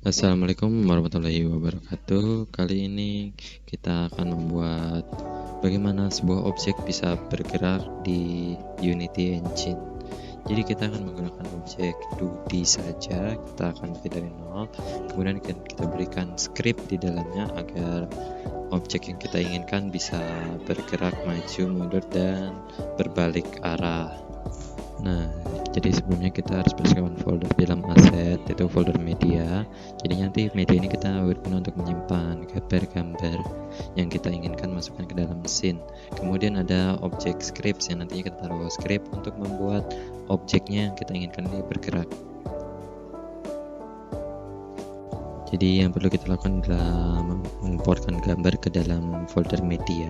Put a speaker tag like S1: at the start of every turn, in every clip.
S1: Assalamualaikum warahmatullahi wabarakatuh. Kali ini kita akan membuat bagaimana sebuah objek bisa bergerak di Unity Engine. Jadi kita akan menggunakan objek 2D saja. Kita akan mulai dari nol. Kemudian kita berikan script di dalamnya agar objek yang kita inginkan bisa bergerak maju, mundur, dan berbalik arah. Nah, jadi sebelumnya kita harus bersihkan folder di dalam aset, itu folder media. Jadi nanti media ini kita berguna untuk menyimpan gambar-gambar yang kita inginkan masukkan ke dalam mesin. Kemudian ada objek scripts yang nantinya kita taruh script untuk membuat objeknya yang kita inginkan ini bergerak. Jadi yang perlu kita lakukan adalah mengimportkan gambar ke dalam folder media.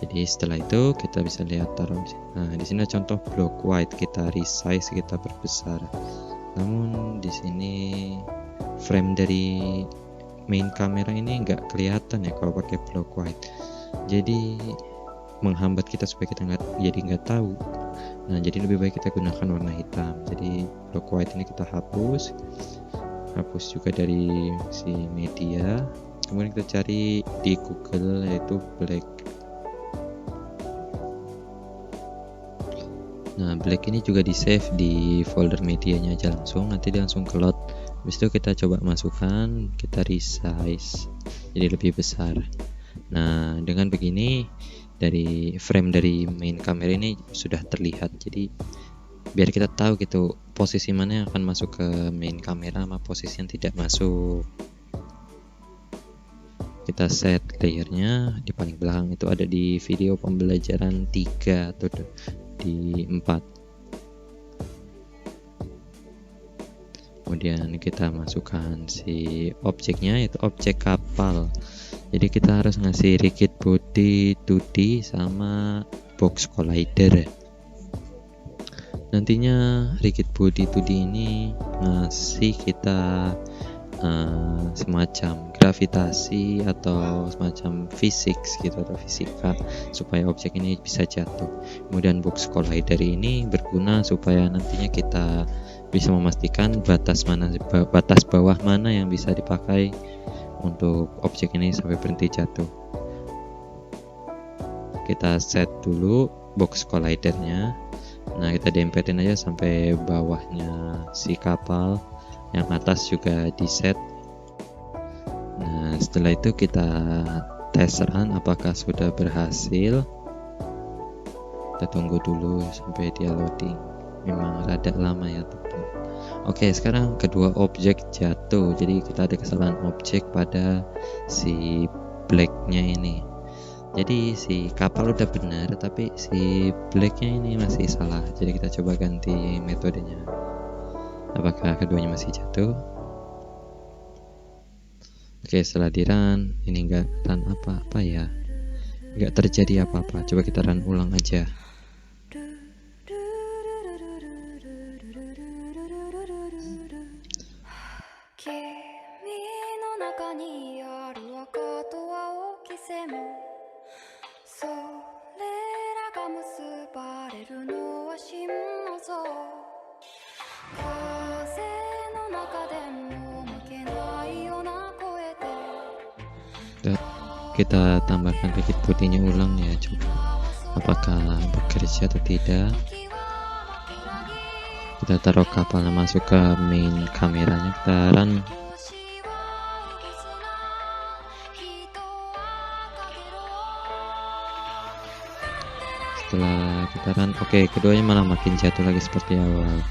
S1: Jadi setelah itu kita bisa lihat taruh di sini. Nah, di sini contoh block white, kita resize, kita perbesar. Namun di sini frame dari main kamera ini nggak kelihatan ya kalau pakai block white. Jadi menghambat kita supaya kita nggak tahu. Nah, jadi lebih baik kita gunakan warna hitam. Jadi block white ini kita hapus juga dari si media. Kemudian kita cari di Google yaitu black. Nah, black ini juga di save di folder medianya aja langsung, nanti dia langsung ke load. Habis itu kita coba masukkan, kita resize jadi lebih besar. Nah, dengan begini dari frame dari main kamera ini sudah terlihat. Jadi biar kita tahu gitu posisi mana yang akan masuk ke main kamera sama posisi yang tidak masuk. Kita set layernya di paling belakang, itu ada di video pembelajaran 3 atau di 4. Kemudian kita masukkan si objeknya, yaitu objek kapal. Jadi kita harus ngasih rigid body 2D sama box collider. Nantinya rigid body 2D ini ngasih kita semacam gravitasi atau semacam fisik gitu, atau fisika, supaya objek ini bisa jatuh. Kemudian box collider ini berguna supaya nantinya kita bisa memastikan batas bawah mana yang bisa dipakai untuk objek ini sampai berhenti jatuh. Kita set dulu box collidernya. Nah, kita dempetin aja sampai bawahnya si kapal, yang atas juga di set. Nah, setelah itu kita tes run apakah sudah berhasil. Kita tunggu dulu sampai dia loading, memang rada lama ya teman. Oke, sekarang kedua objek jatuh. Jadi kita ada kesalahan objek pada si blacknya ini. Jadi si kapal udah benar, tapi si blacknya ini masih salah. Jadi kita coba ganti metodenya. Apakah keduanya masih jatuh? Oke, setelah di run ini enggak run apa-apa ya, enggak terjadi apa-apa. Coba kita run ulang aja. Kita tambahkan rigid body-nya ulang ya, coba apakah bekerja atau tidak. Kita taruh kapalnya masuk ke main kameranya, kita run. Setelah kita run, oke, keduanya malah makin jatuh lagi seperti awal.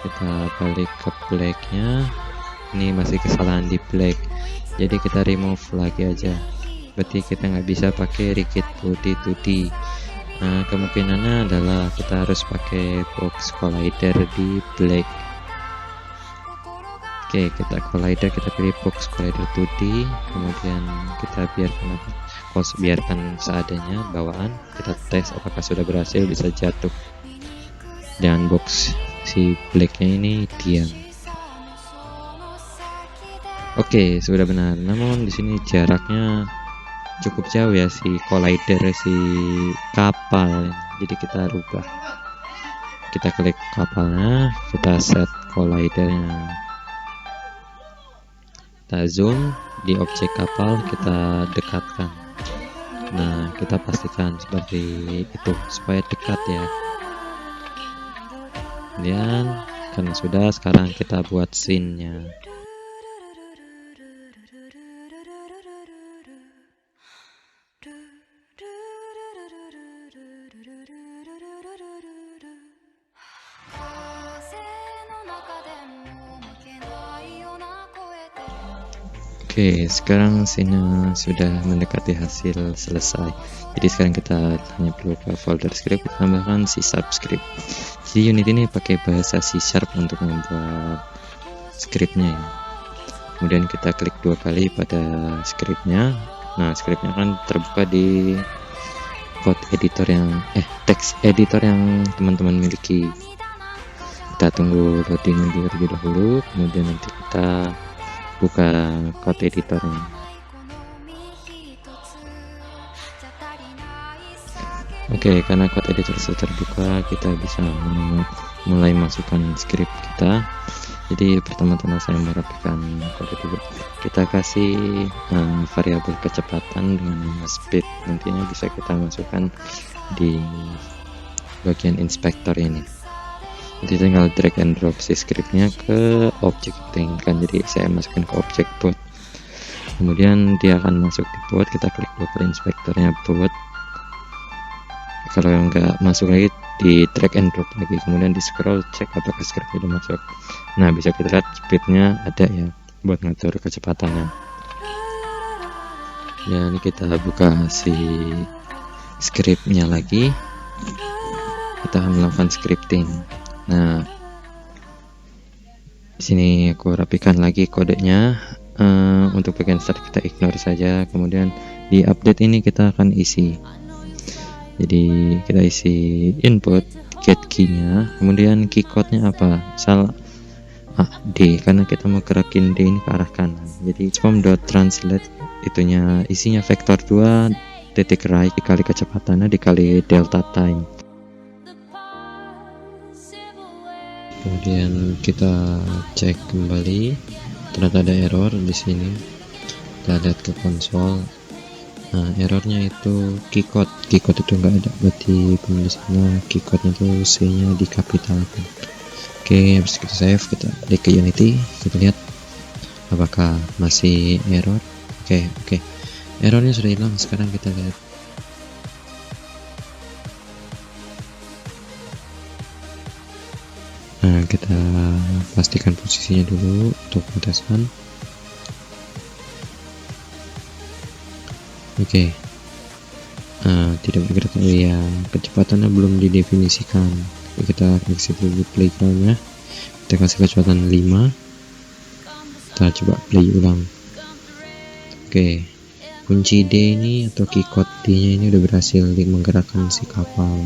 S1: Kita balik ke blacknya. Ini masih kesalahan di black, jadi kita remove lagi aja. Berarti kita nggak bisa pakai rigid body 2D. Nah, kemungkinannya adalah kita harus pakai box collider di black. Oke, kita collider, kita pilih box collider 2D. Kemudian kita biarkan seadanya bawaan. Kita tes apakah sudah berhasil bisa jatuh, dan box si blacknya ini diam. Oke, sudah benar. Namun di sini jaraknya cukup jauh ya si collider si kapal. Jadi kita rubah. Kita klik kapalnya, kita set collidernya. Kita zoom di objek kapal, kita dekatkan. Nah, kita pastikan seperti itu supaya dekat ya. Kemudian karena sudah, sekarang kita buat scene-nya. Oke, sekarang scene sudah mendekati hasil selesai. Jadi sekarang kita hanya perlu ke folder script, kita tambahkan C# script. Jadi unit ini pakai bahasa C# untuk membuat scriptnya ya. Kemudian kita klik 2 kali pada scriptnya. Nah, scriptnya akan terbuka di code editor yang text editor yang teman-teman miliki. Kita tunggu loading terlebih dahulu, kemudian nanti kita buka code editornya. Oke, karena code editor sudah terbuka, kita bisa mulai masukkan script kita. Jadi pertama-tama saya merapikan code editor. Kita kasih variabel kecepatan dengan nama speed. Nantinya bisa kita masukkan di bagian inspektor ini. Jadi tinggal drag and drop si scriptnya ke objek kita inginkan. Jadi saya masukkan ke objek bot, kemudian dia akan masuk di bot. Kita klik 2 kali inspektornya bot. Kalau nggak masuk lagi, di drag and drop lagi, kemudian di scroll cek apakah scriptnya sudah masuk. Nah, bisa kita lihat speednya ada ya buat ngatur kecepatannya. Dan kita buka si scriptnya lagi, kita akan melakukan scripting. Nah, di sini aku rapikan lagi kodenya. Untuk bagian start kita ignore saja. Kemudian di update ini kita akan isi. Jadi kita isi input get key-nya, kemudian key code-nya apa? Misal D, karena kita mau gerakin D ini ke arah kanan. Jadi transform.translate itunya isinya vektor 2 titik right dikali kecepatannya dikali delta time. Kemudian kita cek kembali, ternyata ada error di sini. Kita lihat ke konsol. Nah, errornya itu key code itu enggak ada, berarti penulisannya key code itu C-nya dikapitalkan. Oke, habis kita save, kita klik ke Unity, kita lihat apakah masih error. Oke, errornya sudah hilang. Sekarang kita lihat. Nah, kita pastikan posisinya dulu untuk pengetesan. Oke. Tidak bergerak ya, kecepatannya belum didefinisikan. Kita kasih dulu playgroundnya, kita kasih kecepatan 5. Kita coba play ulang. Oke, kunci D ini atau key code D nya ini udah berhasil menggerakkan si kapal.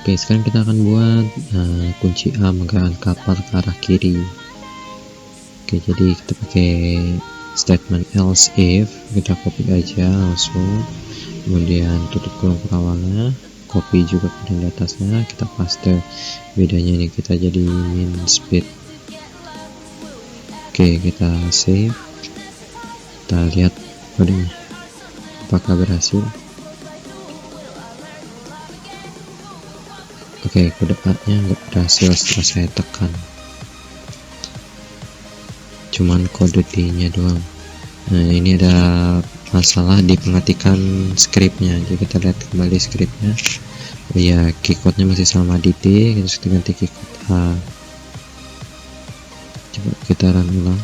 S1: Oke, sekarang kita akan buat kunci A menggerakkan kapal ke arah kiri. Oke, jadi kita pakai statement else if, kita copy aja langsung, kemudian tutup kurung perawannya, copy juga kemudian di atasnya, kita paste. Bedanya ini kita jadi min speed. Oke, kita save, kita lihat kodenya apakah berhasil. Oke, kode A nya nggak berhasil setelah saya tekan, cuman kode D nya doang. Nah, ini ada masalah di pengetikan scriptnya. Jadi kita lihat kembali scriptnya. Ya, key code nya masih sama di D, kita ganti key code A. Coba kita run ulang.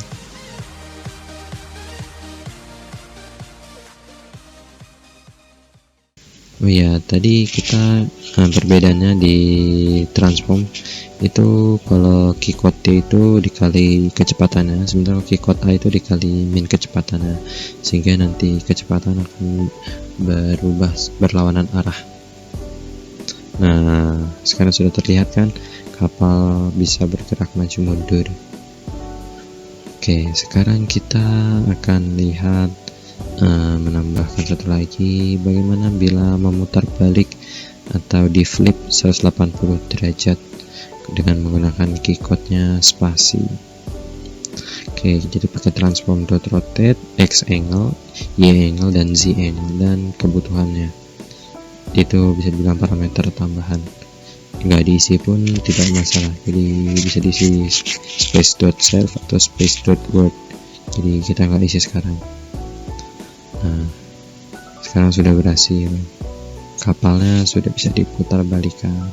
S1: Oh ya, tadi kita perbedaannya di transform itu, kalau key code D itu dikali kecepatannya, sementara key code A itu dikali min kecepatannya, sehingga nanti kecepatan akan berlawanan arah. Nah, sekarang sudah terlihat kan kapal bisa bergerak maju mundur. Oke, sekarang kita akan lihat menambahkan satu lagi, bagaimana bila memutar balik atau di flip 180 derajat. dengan menggunakan keycode-nya spasi. Oke, jadi pakai transform dot rotate, x angle, y angle, dan z angle. Dan kebutuhannya itu bisa dibilang parameter tambahan, nggak diisi pun tidak masalah, jadi bisa diisi space dot self atau space dot word, jadi kita nggak isi sekarang. Nah, sekarang sudah berhasil, kapalnya sudah bisa diputar balikan.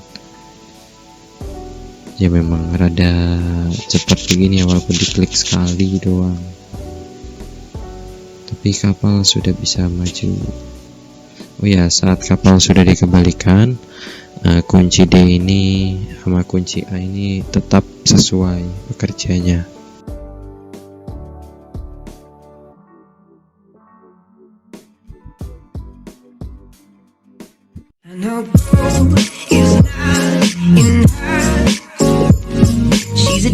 S1: Ya memang rada cepat begini ya, walaupun diklik sekali doang, tapi kapal sudah bisa maju. Oh ya, saat kapal sudah dikembalikan, kunci D ini sama kunci A ini tetap sesuai bekerjanya. I know gold is not in her. She's a